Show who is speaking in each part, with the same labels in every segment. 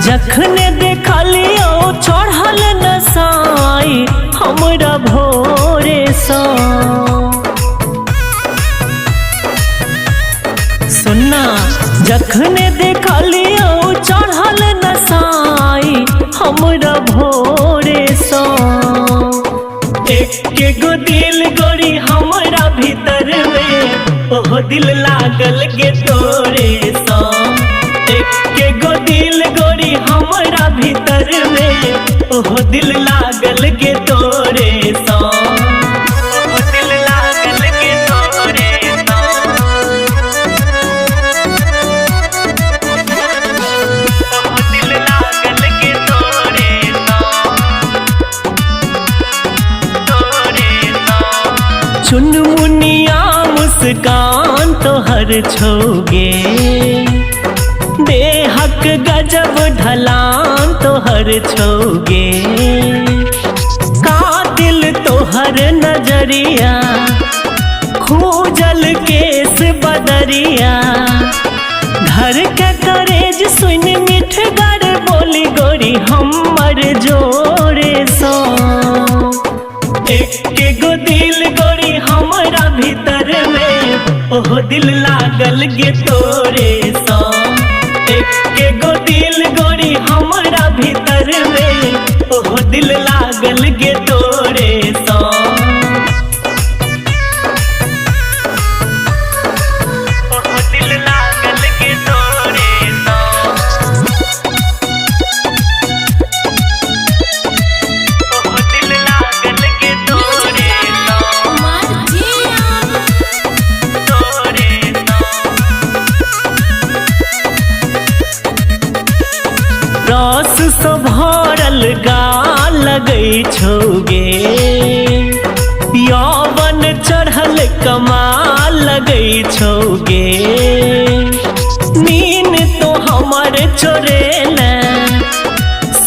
Speaker 1: जखने देखलियो चढ़ल नसाई हमरा भोरे सा। सुनना जखने देखलियो चढ़ल नसाई हमरा भोरे सा। एक गो दिल गोरी हमरा भीतर में ओह दिल लागल के तोरे सा। एक गो दिल गोरी हमरा भीतर में ओह दिल लागल के तोरे सा। ओह दिल लागल के तोरे सा। ओह दिल लागल के तोरे सा। तोरे सा। चुनमुनिया मुस्कान तोहर छोगे देहक गजब ढलान तोहर छोगे। का दिल तोहर नजरिया खूजल केस बदरिया। घर के करेज सुन मिठगर बोली गोरी हमर जोरे सो। एक गो दिल गोरी हमरा भीतर में ओह दिल लागल गे तोरे सा। एक गो दिल गोरी हमरा भीतर में ओह दिल लागल गे तोरे सा। ओह दिल लागल गे तोरे सा। ओह दिल लागल गे तोरे सा। तोरे सा। रस से भरल गाल लगै छोगे। यौवन चढ़ल कमाल लगै छोगे। नीन तो हमर चोरेले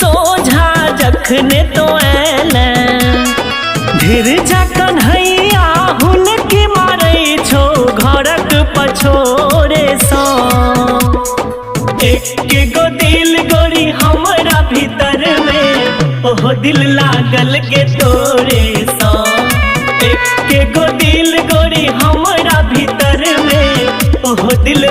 Speaker 1: सोझा जखने तो ऐले। ढेर जखन हैया हुनकी मारै छो घरक पछोरे सा। एक गो दिल गोरी हमरा भीतर में ओह दिल लागल के तोरे सा। एक गो दिल गोरी हमरा भीतर में ओह दिल